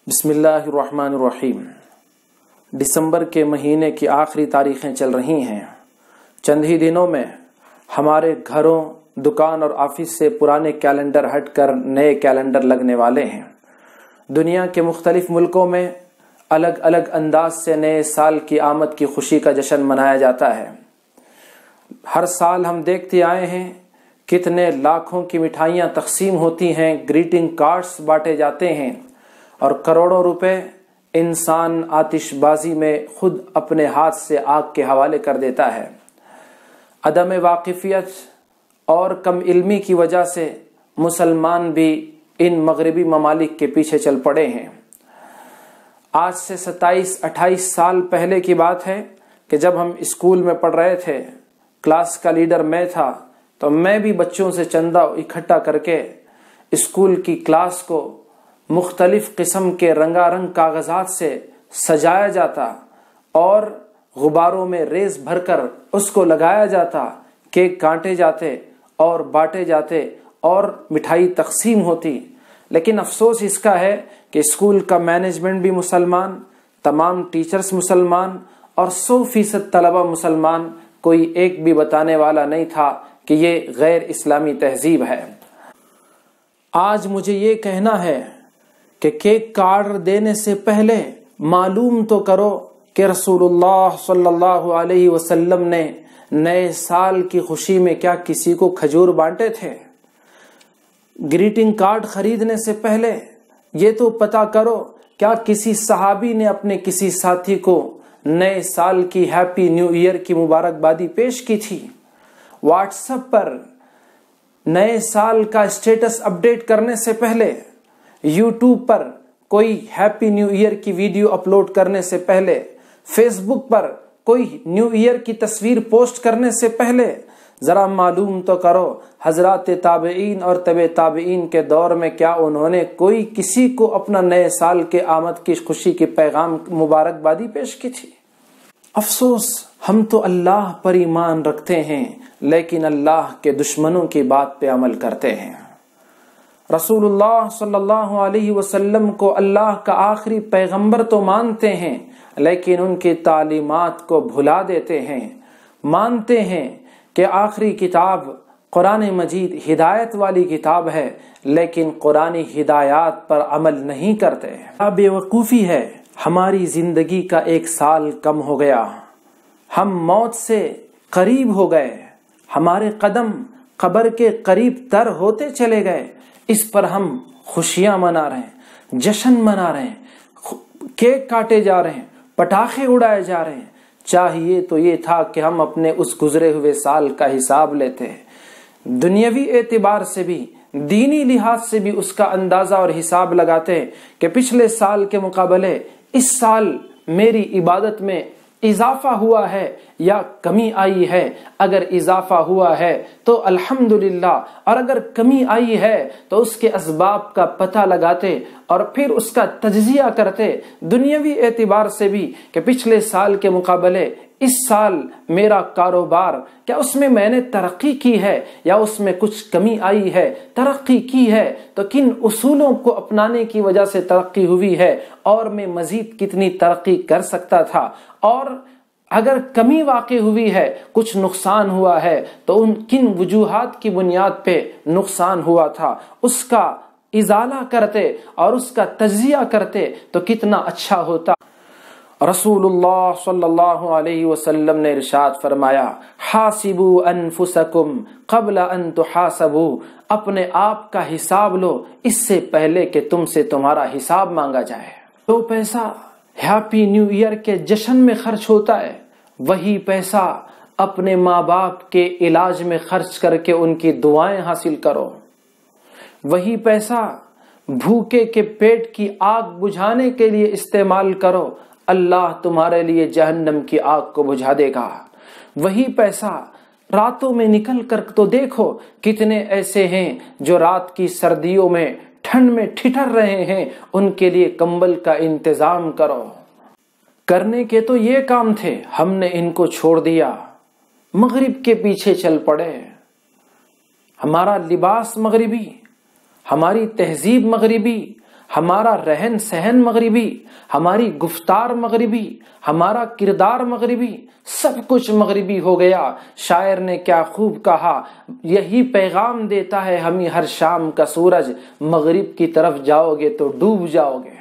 بسم اللہ الرحمن الرحیم۔ دسمبر کے مہینے کی آخری تاریخیں چل رہی ہیں۔ چند ہی دنوں میں ہمارے گھروں، دکان اور آفس سے پرانے کیلنڈر ہٹ کر نئے کیلنڈر لگنے والے ہیں۔ دنیا کے مختلف ملکوں میں الگ الگ انداز سے نئے سال کی آمد کی خوشی کا جشن منایا جاتا ہے۔ ہر سال ہم دیکھتے آئے ہیں کتنے لاکھوں کی مٹھائیاں تقسیم ہوتی ہیں، گریٹنگ کارڈز بانٹے جاتے ہیں اور کروڑوں روپے انسان آتش بازی میں خود اپنے ہاتھ سے آگ کے حوالے کر دیتا ہے۔ عدم واقفیت اور کم علمی کی وجہ سے مسلمان بھی ان مغربی ممالک کے پیچھے چل پڑے ہیں۔ آج سے 27-28 سال پہلے کی بات ہے کہ جب ہم اسکول میں پڑھ رہے تھے، کلاس کا لیڈر میں تھا، تو میں بھی بچوں سے چندہ اکٹھا کر کے اسکول کی کلاس کو مختلف قسم کے رنگا رنگ کاغذات سے سجایا جاتا اور غباروں میں ریز بھر کر اس کو لگایا جاتا، کیک کاٹے جاتے اور بانٹے جاتے اور مٹھائی تقسیم ہوتی۔ لیکن افسوس اس کا ہے کہ اسکول کا مینجمنٹ بھی مسلمان، تمام ٹیچرز مسلمان اور 100% طلبہ مسلمان، کوئی ایک بھی بتانے والا نہیں تھا کہ یہ غیر اسلامی تہذیب ہے۔ آج مجھے یہ کہنا ہے کہ کیک کا آرڈر دینے سے پہلے معلوم تو کرو کہ رسول اللہ صلی اللہ علیہ وسلم نے نئے سال کی خوشی میں کیا کسی کو کھجور بانٹے تھے۔ گریٹنگ کارڈ خریدنے سے پہلے یہ تو پتا کرو کیا کسی صحابی نے اپنے کسی ساتھی کو نئے سال کی ہیپی نیو ایئر کی مبارکبادی پیش کی تھی۔ واٹس ایپ پر نئے سال کا اسٹیٹس اپڈیٹ کرنے سے پہلے، یوٹیوب پر کوئی ہیپی نیو ایئر کی ویڈیو اپلوڈ کرنے سے پہلے، فیس بک پر کوئی نیو ایئر کی تصویر پوسٹ کرنے سے پہلے ذرا معلوم تو کرو حضرات تابعین اور تبع تابعین کے دور میں کیا انہوں نے کوئی کسی کو اپنا نئے سال کے آمد کی خوشی کے پیغام مبارکبادی پیش کی تھی۔ افسوس، ہم تو اللہ پر ایمان رکھتے ہیں لیکن اللہ کے دشمنوں کی بات پہ عمل کرتے ہیں۔ رسول اللہ صلی اللہ علیہ وسلم کو اللہ کا آخری پیغمبر تو مانتے ہیں لیکن ان کی تعلیمات کو بھلا دیتے ہیں۔ مانتے ہیں کہ آخری کتاب قرآن مجید ہدایت والی کتاب ہے لیکن قرآنی ہدایات پر عمل نہیں کرتے۔ بے وقوفی ہے، ہماری زندگی کا 1 سال کم ہو گیا، ہم موت سے قریب ہو گئے، ہمارے قدم قبر کے قریب تر ہوتے چلے گئے۔ اس پر ہم خوشیاں منا رہے ہیں، جشن منا رہے ہیں، کیک کاٹے جا رہے ہیں، پٹاخے اڑائے جا رہے ہیں۔ چاہیے تو یہ تھا کہ ہم اپنے اس گزرے ہوئے سال کا حساب لیتے، دنیاوی اعتبار سے بھی، دینی لحاظ سے بھی اس کا اندازہ اور حساب لگاتے کہ پچھلے سال کے مقابلے اس سال میری عبادت میں اضافہ ہوا ہے یا کمی آئی ہے۔ اگر اضافہ ہوا ہے تو الحمدللہ، اور اگر کمی آئی ہے تو اس کے اسباب کا پتہ لگاتے اور پھر اس کا تجزیہ کرتے دنیاوی اعتبار سے بھی کہ پچھلے سال کے مقابلے اس سال میرا کاروبار کیا اس میں نے ترقی کی ہے یا اس میں کچھ کمی آئی ہے۔ ترقی کی ہے تو کن اصولوں کو اپنانے کی وجہ سے ترقی ہوئی ہے اور میں مزید کتنی ترقی کر سکتا تھا، اور اگر کمی واقع ہوئی ہے، کچھ نقصان ہوا ہے تو ان کن وجوہات کی بنیاد پہ نقصان ہوا تھا، اس کا ازالہ کرتے اور اس کا تجزیہ کرتے تو کتنا اچھا ہوتا۔ رسول اللہ صلی اللہ علیہ وسلم نے ارشاد فرمایا، حاسبوا انفسکم قبل ان تحاسبوا، اپنے آپ کا حساب لو اس سے پہلے کہ تم سے تمہارا حساب مانگا جائے۔ جو پیسہ ہیپی نیو ایئر کے جشن میں خرچ ہوتا ہے، وہی پیسہ اپنے ماں باپ کے علاج میں خرچ کر کے ان کی دعائیں حاصل کرو۔ وہی پیسہ بھوکے کے پیٹ کی آگ بجھانے کے لیے استعمال کرو، اللہ تمہارے لیے جہنم کی آگ کو بجھا دے گا۔ وہی پیسہ راتوں میں نکل کر تو دیکھو، کتنے ایسے ہیں جو رات کی سردیوں میں ٹھنڈ میں ٹھٹر رہے ہیں، ان کے لیے کمبل کا انتظام کرو۔ کرنے کے تو یہ کام تھے، ہم نے ان کو چھوڑ دیا، مغرب کے پیچھے چل پڑے۔ ہمارا لباس مغربی، ہماری تہذیب مغربی، ہمارا رہن سہن مغربی، ہماری گفتار مغربی، ہمارا کردار مغربی، سب کچھ مغربی ہو گیا۔ شاعر نے کیا خوب کہا، یہی پیغام دیتا ہے ہمیں ہر شام کا سورج، مغرب کی طرف جاؤ گے تو ڈوب جاؤ گے۔